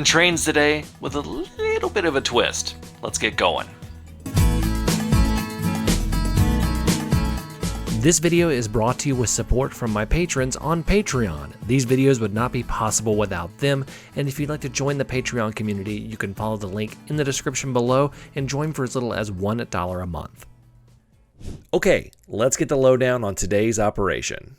recommend trains today with a little bit of a twist. Let's get going. This video is brought to you with support from my patrons on Patreon. These videos would not be possible without them, and if you'd like to join the Patreon community, you can follow the link in the description below and join for as little as $1 a month. Okay, let's get the lowdown on today's operation.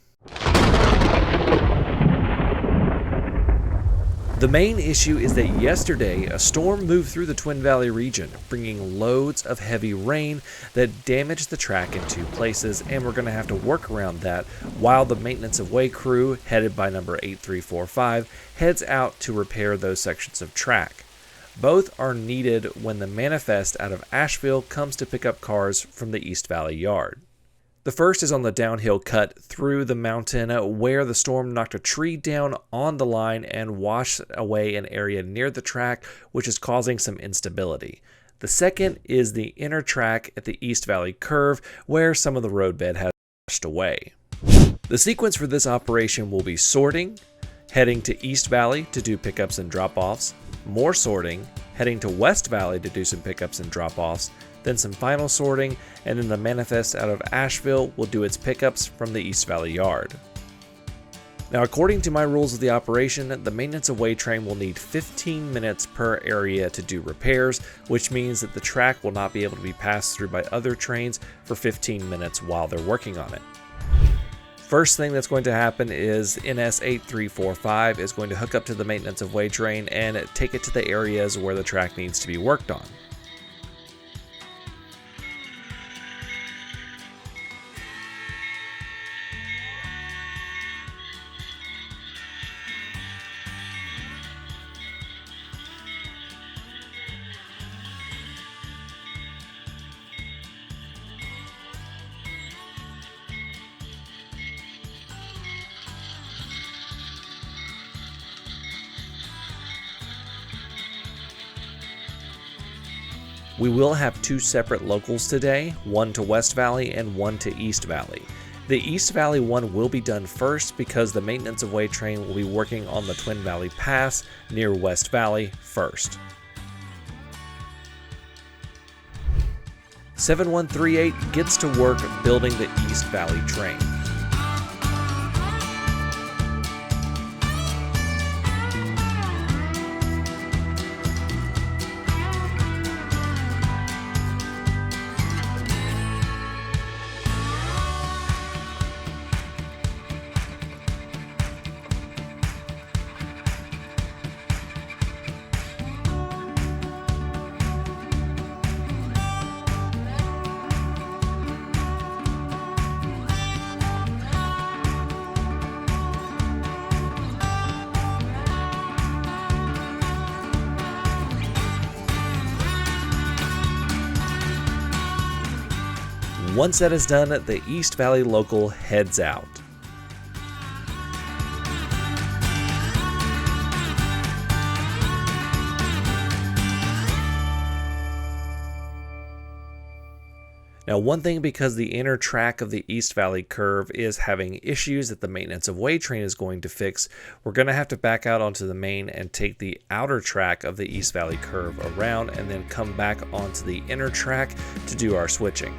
The main issue is that yesterday, a storm moved through the Twin Valley region, bringing loads of heavy rain that damaged the track in two places, and we're going to have to work around that while the Maintenance of Way crew, headed by number 8345, heads out to repair those sections of track. Both are needed when the manifest out of Asheville comes to pick up cars from the East Valley yard. The first is on the downhill cut through the mountain where the storm knocked a tree down on the line and washed away an area near the track, which is causing some instability. The second is the inner track at the East Valley curve where some of the roadbed has washed away. The sequence for this operation will be sorting, heading to East Valley to do pickups and drop-offs, more sorting, heading to West Valley to do some pickups and drop-offs, then some final sorting, and then the manifest out of Asheville will do its pickups from the East Valley yard. Now, according to my rules of the operation, the Maintenance of Way train will need 15 minutes per area to do repairs, which means that the track will not be able to be passed through by other trains for 15 minutes while they're working on it. First thing that's going to happen is NS8345 is going to hook up to the Maintenance of Way train and take it to the areas where the track needs to be worked on. We will have two separate locals today, one to West Valley and one to East Valley. The East Valley one will be done first because the Maintenance of Way train will be working on the Twin Valley Pass near West Valley first. 7138 gets to work building the East Valley train. Once that is done, the East Valley local heads out. Now, one thing, because the inner track of the East Valley curve is having issues that the Maintenance of Way train is going to fix, we're going to have to back out onto the main and take the outer track of the East Valley curve around and then come back onto the inner track to do our switching.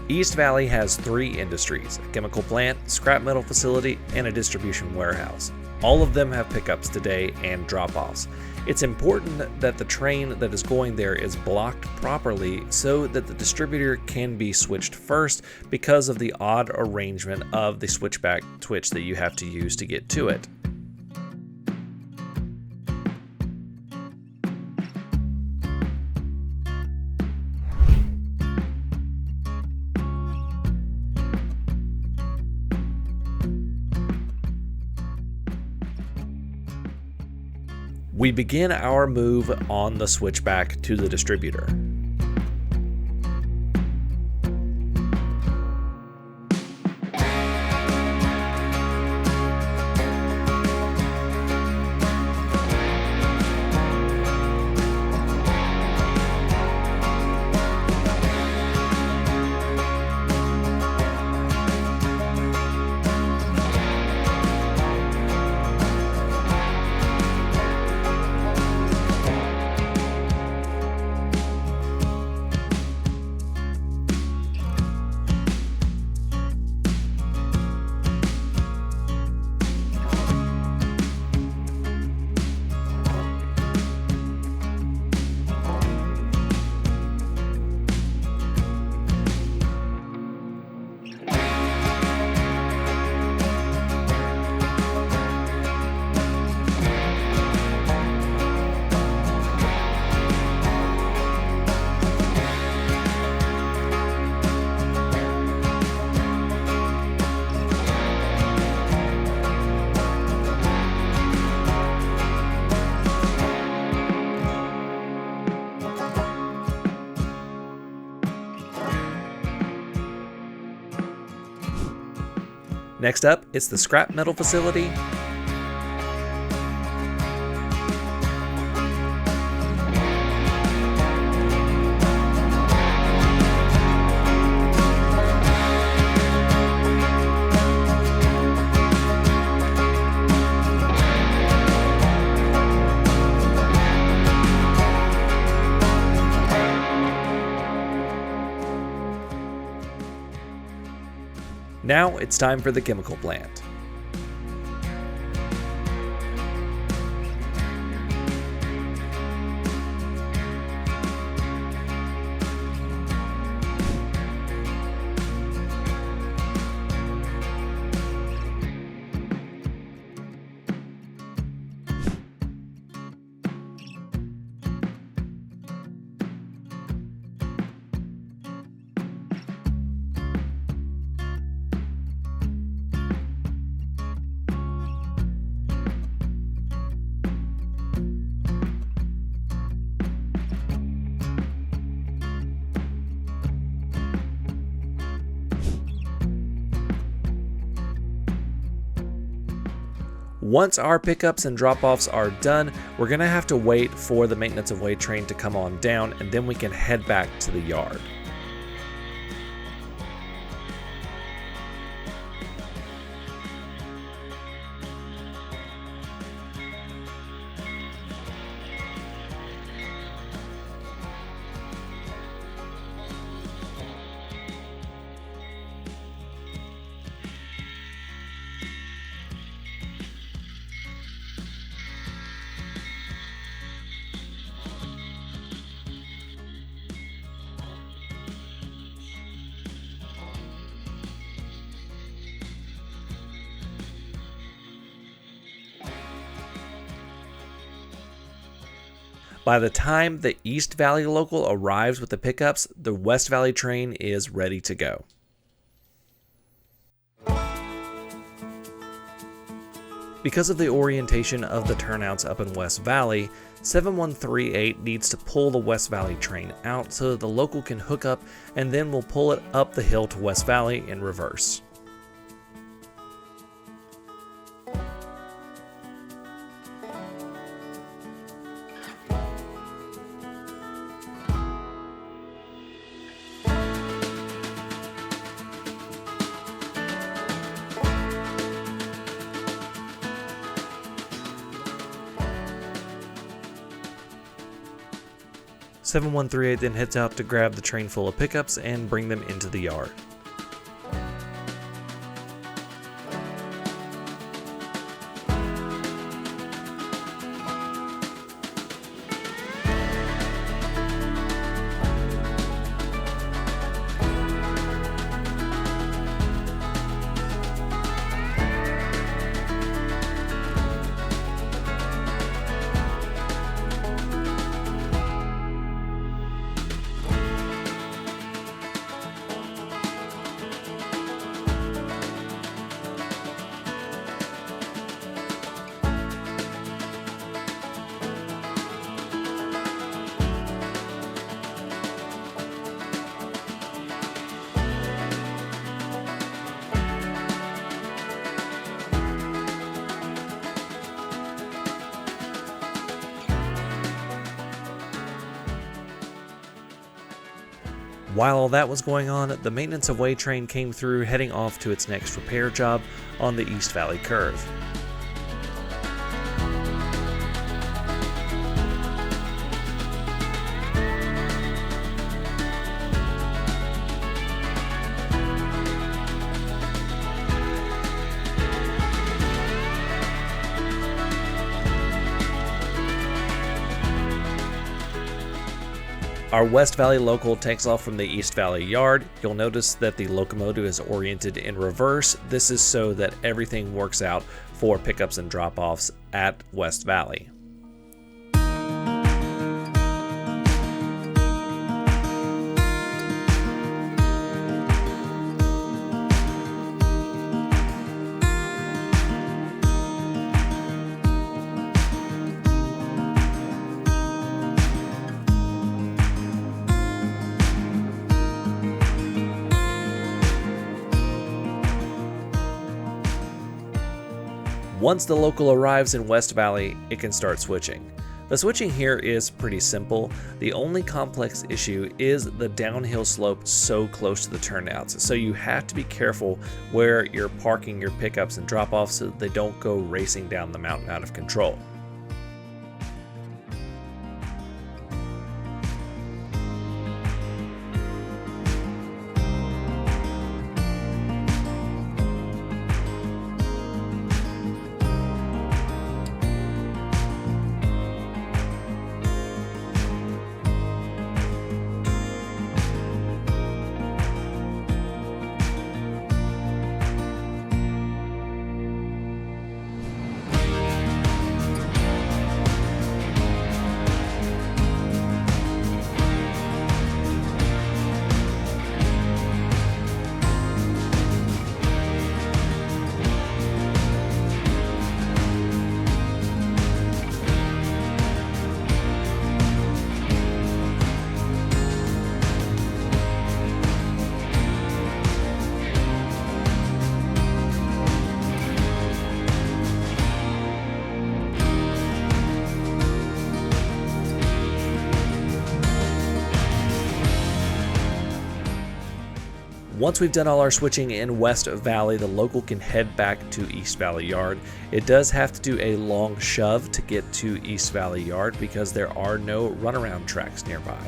East Valley has three industries: a chemical plant, scrap metal facility, and a distribution warehouse. All of them have pickups today and drop-offs. It's important that the train that is going there is blocked properly so that the distributor can be switched first because of the odd arrangement of the switchback switch that you have to use to get to it. We begin our move on the switchback to the distributor. Next up, it's the scrap metal facility. Now it's time for the chemical plant. Once our pickups and drop-offs are done, we're going to have to wait for the maintenance of way train to come on down, and then we can head back to the yard. By the time the East Valley local arrives with the pickups, the West Valley train is ready to go. Because of the orientation of the turnouts up in West Valley, 7138 needs to pull the West Valley train out so that the local can hook up, and then we'll pull it up the hill to West Valley in reverse. (7138) then heads out to grab the train full of pickups and bring them into the yard. While all that was going on, the maintenance of way train came through, heading off to its next repair job on the East Valley curve. Our West Valley local takes off from the East Valley yard. You'll notice that the locomotive is oriented in reverse. This is so that everything works out for pickups and drop-offs at West Valley. Once the local arrives in West Valley, it can start switching. The switching here is pretty simple. The only complex issue is the downhill slope so close to the turnouts, so you have to be careful where you're parking your pickups and drop-offs so that they don't go racing down the mountain out of control. Once we've done all our switching in West Valley, the local can head back to East Valley Yard. It does have to do a long shove to get to East Valley Yard because there are no runaround tracks nearby.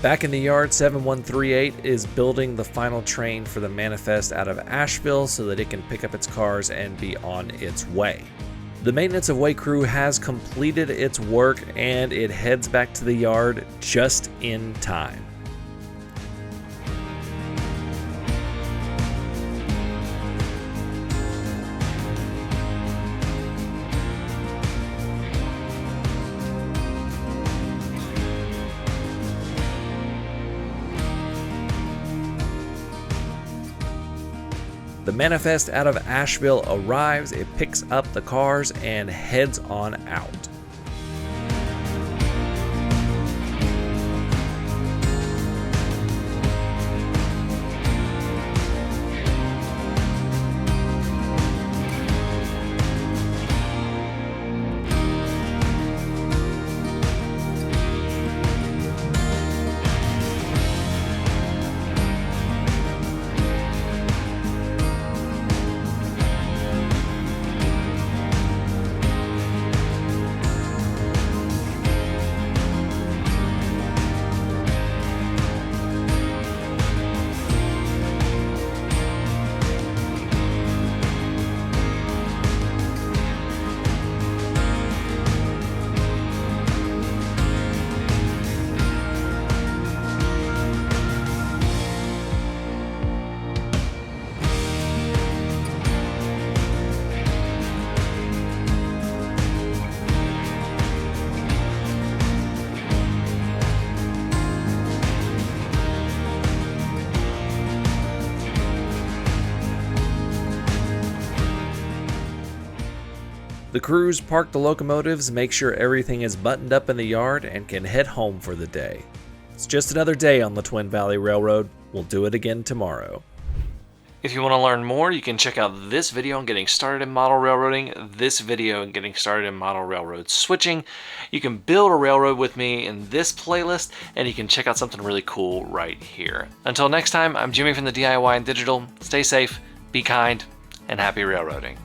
Back in the yard, 7138 is building the final train for the manifest out of Asheville so that it can pick up its cars and be on its way. The maintenance of way crew has completed its work and it heads back to the yard just in time. The manifest out of Asheville arrives, it picks up the cars and heads on out. The crews park the locomotives, make sure everything is buttoned up in the yard, and can head home for the day. It's just another day on the Twin Valley Railroad. We'll do it again tomorrow. If you want to learn more, you can check out this video on getting started in model railroading, this video on getting started in model railroad switching. You can build a railroad with me in this playlist, and you can check out something really cool right here. Until next time, I'm Jimmy from the DIY and Digital. Stay safe, be kind, and happy railroading.